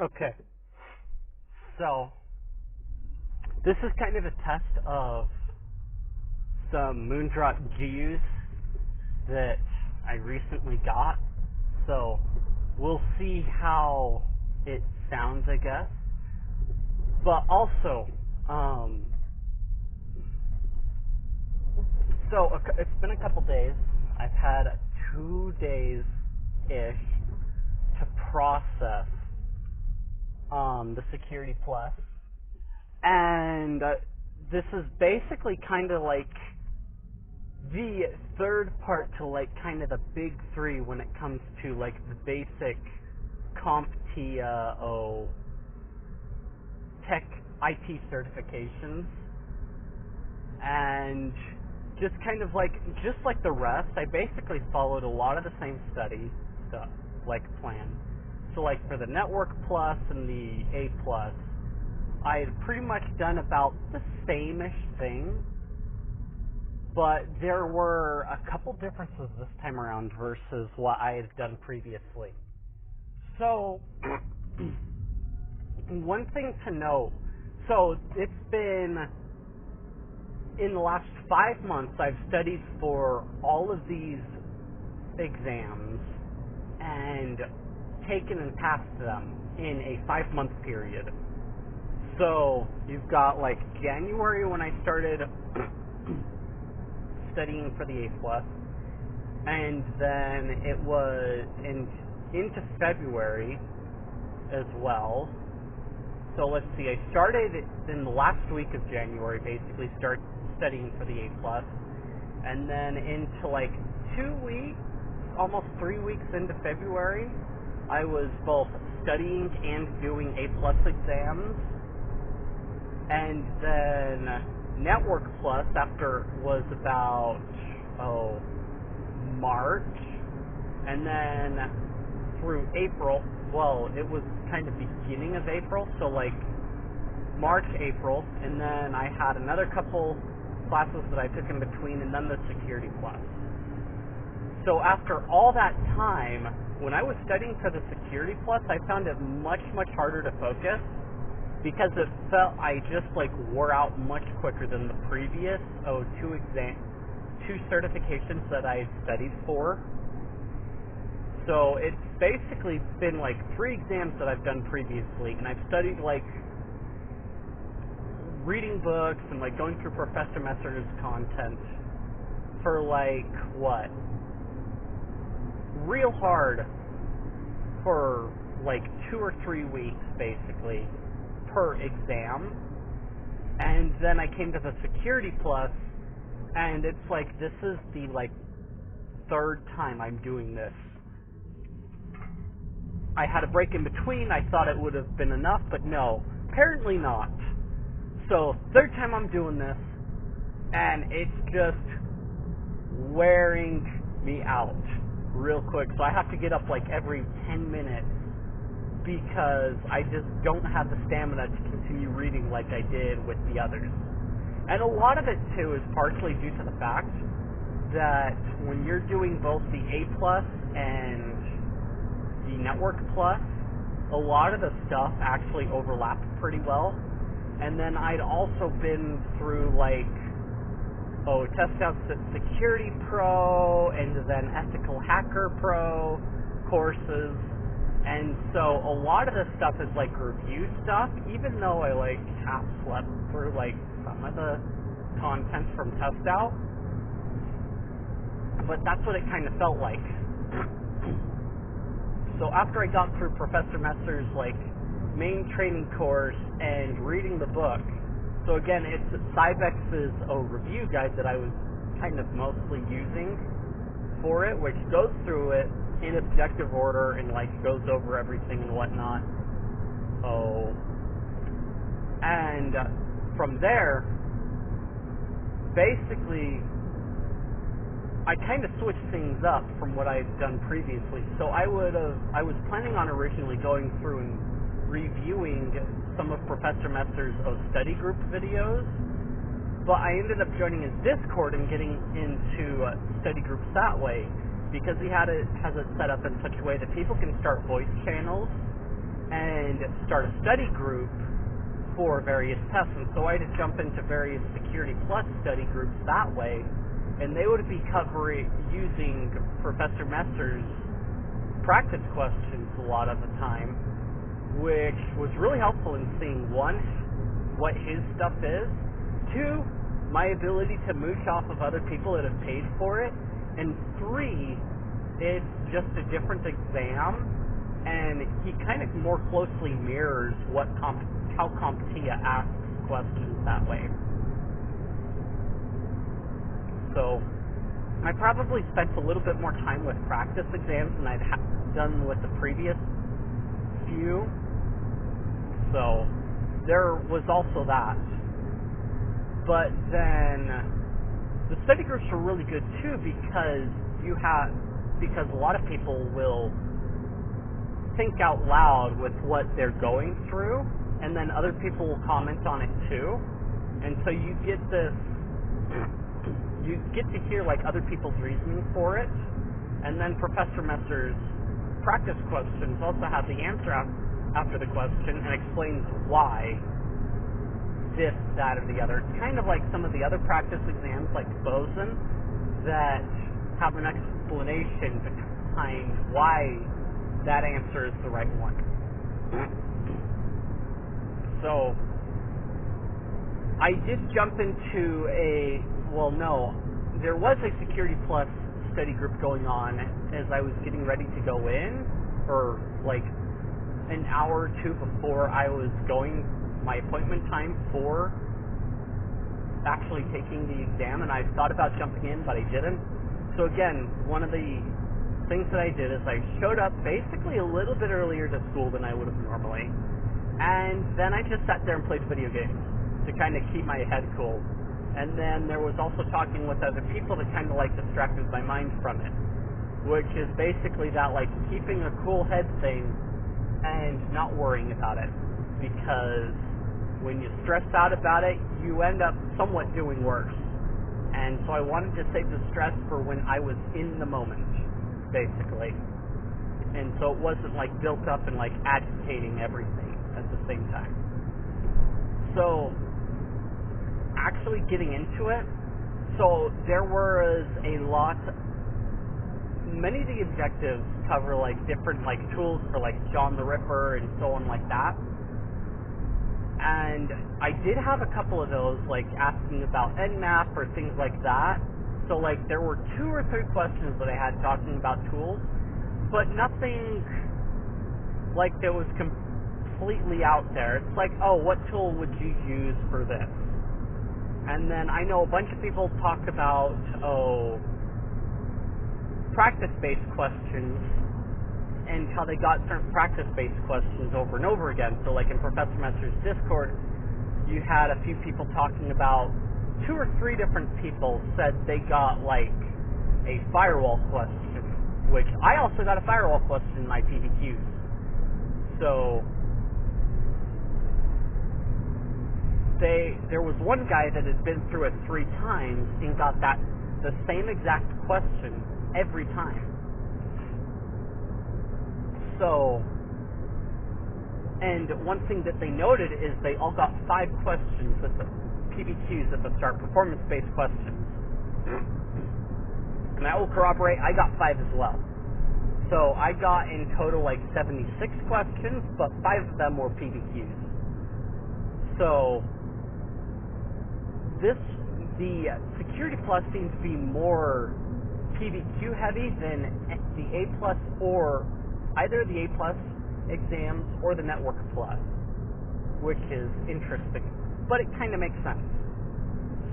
Okay, so this is kind of a test of some Moondrop GUs that I recently got. So we'll see how it sounds, I guess. But also, it's been a couple days. I've had 2 days-ish to process the Security Plus. And this is basically kind of like the third part to like kind of the big three when it comes to like the basic CompTIA tech IT certifications. And just kind of like, just like the rest, I basically followed a lot of the same study stuff, like plan. So like for the Network Plus and the A Plus, I had pretty much done about the same-ish thing, but there were a couple differences this time around versus what I had done previously. So, one thing to note, so it's been, in the last 5 months, I've studied for all of these exams and taken and passed them in a 5-month period. So you've got like January when I started studying for the A+, and then it was into February as well. So let's see, I started in the last week of January, basically start studying for the A+, and then into like 2 weeks, almost 3 weeks into February, I was both studying and doing A+ exams. And then Network Plus was about March, and then through April, well, it was kind of beginning of April, so like March, April, and then I had another couple classes that I took in between, and then the Security Plus. So after all that time, when I was studying for the Security Plus, I found it much, much harder to focus, because it felt I just like wore out much quicker than the previous two certifications that I had studied for. So it's basically been like 3 exams that I've done previously, and I've studied like reading books and like going through Professor Messer's content for like real hard for like 2 or 3 weeks basically per exam. And then I came to the Security Plus, and it's like this is the like 3rd time I'm doing this. I had a break in between. I thought it would have been enough, but no, apparently not. So 3rd time I'm doing this, and it's just wearing me out real quick. So I have to get up like every 10 minutes because I just don't have the stamina to continue reading like I did with the others. And a lot of it, too, is partially due to the fact that when you're doing both the A+ and the Network Plus, a lot of the stuff actually overlaps pretty well. And then I'd also been through, like, Test Out Security Pro and then Ethical Hacker Pro courses. And so a lot of this stuff is like review stuff, even though I like half slept through like some of the content from Test Out. But that's what it kind of felt like. So after I got through Professor Messer's like main training course and reading the book, so again, it's Cybex's review guide that I was kind of mostly using for it, which goes through it in objective order and like goes over everything and whatnot. And from there, basically, I kind of switched things up from what I had done previously. So I was planning on originally going through and reviewing some of Professor Messer's study group videos, but I ended up joining his Discord and getting into study groups that way, because he has it set up in such a way that people can start voice channels and start a study group for various tests. And so I had to jump into various Security Plus study groups that way, and they would be covering using Professor Messer's practice questions a lot of the time, which was really helpful in seeing, one, what his stuff is, two, my ability to mooch off of other people that have paid for it, and three, it's just a different exam, and he kind of more closely mirrors how CompTIA asks questions that way. So I probably spent a little bit more time with practice exams than I'd done with the previous few. So there was also that. But then the study groups were really good too, because a lot of people will think out loud with what they're going through, and then other people will comment on it too. And so you get to hear like other people's reasoning for it. And then Professor Messer's practice questions also have the answer after the question and explains why this, that, or the other. It's kind of like some of the other practice exams, like Boson, that have an explanation behind why that answer is the right one. So I did jump into there was a Security Plus study group going on as I was getting ready to go in, or like an hour or two before I was going my appointment time for actually taking the exam, and I thought about jumping in, but I didn't. So again, one of the things that I did is I showed up basically a little bit earlier to school than I would have normally, and then I just sat there and played video games to kind of keep my head cool. And then there was also talking with other people that kind of like distracted my mind from it, which is basically that like keeping a cool head thing and not worrying about it, because when you stress out about it, you end up somewhat doing worse. And so I wanted to save the stress for when I was in the moment, basically. And so it wasn't like built up and like agitating everything at the same time. So actually getting into it, so there was many of the objectives cover like different like tools for like John the Ripper and so on like that. And I did have a couple of those, like asking about Nmap or things like that. So like there were 2 or 3 questions that I had talking about tools, but nothing like that was completely out there. It's like, oh, what tool would you use for this? And then I know a bunch of people talk about, practice-based questions and how they got certain practice-based questions over and over again. So like in Professor Messer's Discord, you had a few people talking about 2 or 3 different people said they got like a firewall question, which I also got a firewall question in my PBQs. So there was one guy that had been through it 3 times and got the same exact question every time. So, and one thing that they noted is they all got 5 questions at the PBQs at the start, performance-based questions. And I will corroborate, I got 5 as well. So I got in total like 76 questions, but 5 of them were PBQs. So the Security Plus seems to be more PBQ heavy than the A Plus, or either the A Plus exams or the Network Plus, which is interesting, but it kind of makes sense.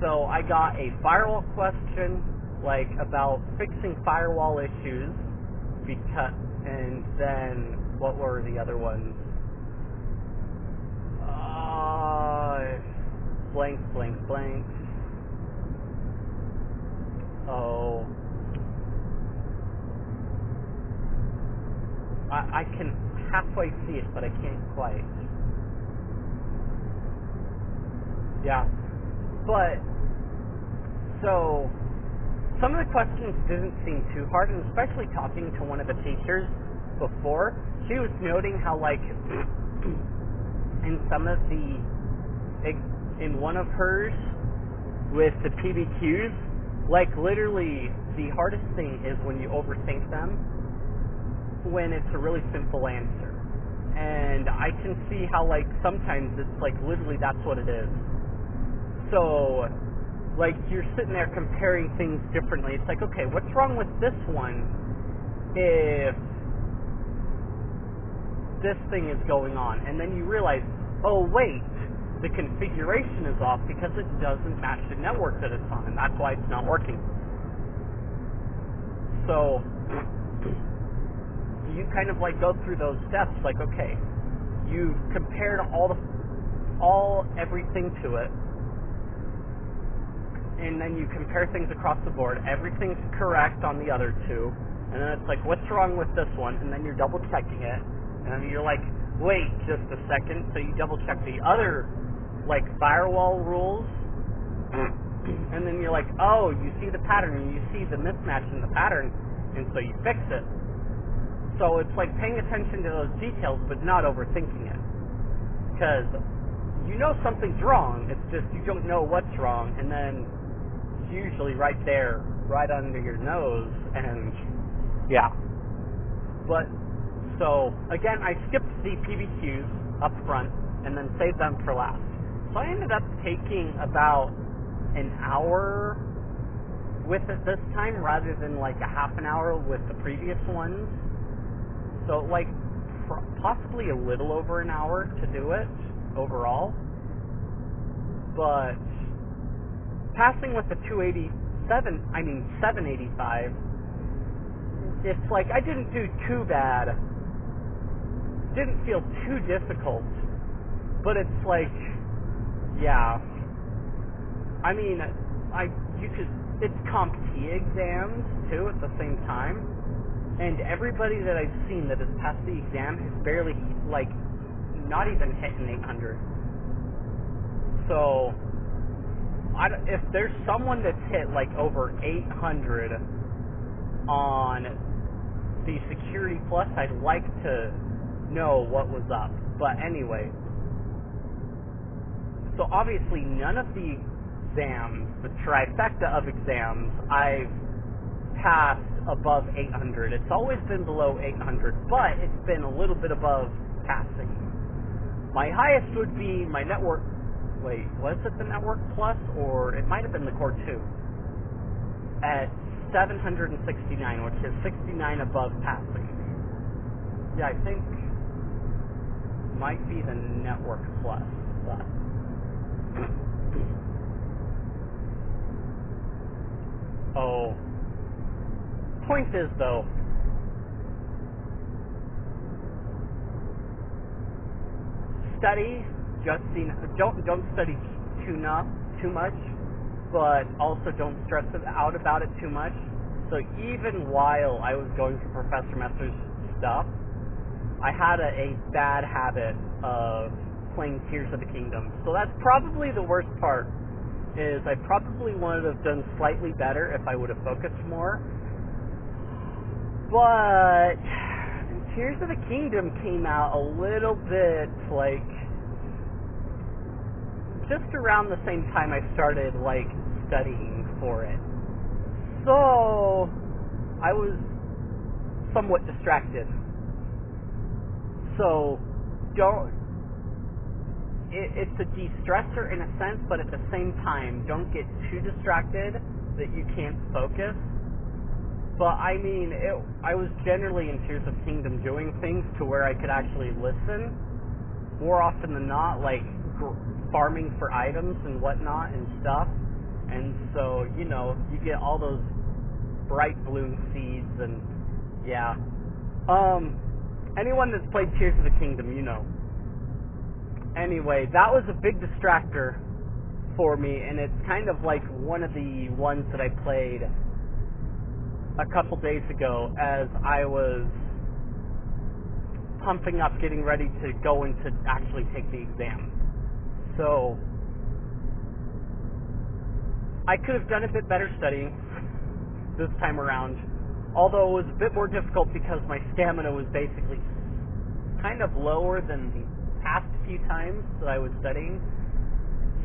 So I got a firewall question, like about fixing firewall issues, and then what were the other ones? Blank. Oh. I can halfway see it, but I can't quite. Yeah. But, so, some of the questions didn't seem too hard, and especially talking to one of the teachers, before, she was noting how, like, in some of the, in one of hers with the PBQs, like, literally, the hardest thing is when you overthink them, when it's a really simple answer. And I can see how, like, sometimes it's, like, literally that's what it is. So, like, you're sitting there comparing things differently. It's like, okay, what's wrong with this one if this thing is going on? And then you realize, oh, wait, the configuration is off because it doesn't match the network that it's on, and that's why it's not working. So you kind of like go through those steps, like, okay, you've compared everything to it, and then you compare things across the board. Everything's correct on the other two, and then it's like, what's wrong with this one? And then you're double checking it, and then you're like, wait just a second. So you double check the other, like, firewall rules, and then you're like, oh, you see the pattern, and you see the mismatch in the pattern, and so you fix it. So it's like paying attention to those details, but not overthinking it. Because you know something's wrong, it's just you don't know what's wrong, and then it's usually right there, right under your nose, and yeah. But, so, again, I skipped the PBQs up front, and then saved them for last. So I ended up taking about an hour with it this time, rather than like a half an hour with the previous ones. So like possibly a little over an hour to do it overall. But passing with the 785, it's like I didn't do too bad. Didn't feel too difficult. But it's like, yeah. I mean, it's CompTIA exams too at the same time, and everybody that I've seen that has passed the exam has barely, like, not even hit an 800. So, if there's someone that's hit like over 800 on the Security Plus, I'd like to know what was up. But anyway, so obviously none of the exams, the trifecta of exams, I've passed above 800. It's always been below 800, but it's been a little bit above passing. My highest would be my network, was it the Network Plus, or it might have been the Core 2, at 769, which is 69 above passing. Yeah, I think might be the Network Plus, but oh, point is though, study, don't study too much, but also don't stress out about it too much. So even while I was going through Professor Messer's stuff, I had a bad habit of playing Tears of the Kingdom. So that's probably the worst part, is I probably would have done slightly better if I would have focused more. But Tears of the Kingdom came out a little bit, like, just around the same time I started, like, studying for it. So I was somewhat distracted. So it's a de-stressor in a sense, but at the same time, don't get too distracted that you can't focus. But I mean, I was generally in Tears of Kingdom doing things to where I could actually listen more often than not, like farming for items and whatnot and stuff. And so, you know, you get all those bright bloom seeds and yeah. Anyone that's played Tears of the Kingdom, you know. Anyway, that was a big distractor for me, and it's kind of like one of the ones that I played a couple days ago as I was pumping up, getting ready to go in to actually take the exam. So I could have done a bit better studying this time around. although it was a bit more difficult because my stamina was basically kind of lower than the past few times that I was studying.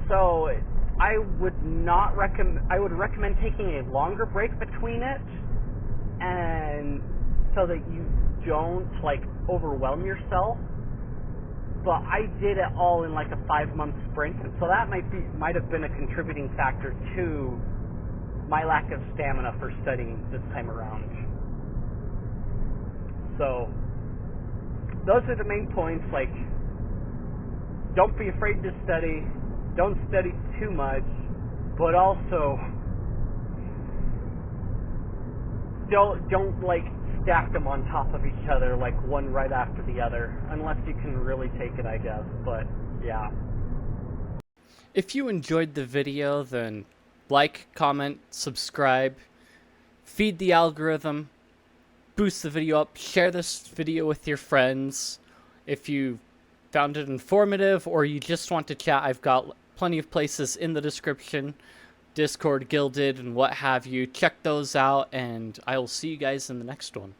So I would not recommend. I would recommend taking a longer break between it, and so that you don't like overwhelm yourself. But I did it all in like a 5-month sprint, and so that might have been a contributing factor to my lack of stamina for studying this time around. So those are the main points. Like, don't be afraid to study. Don't study too much, but also don't like stack them on top of each other, like one right after the other, unless you can really take it, I guess. But yeah. If you enjoyed the video, then like, comment, subscribe, feed the algorithm, boost the video up, share this video with your friends. If you found it informative or you just want to chat, I've got plenty of places in the description, Discord, Guilded, and what have you. Check those out, and I will see you guys in the next one.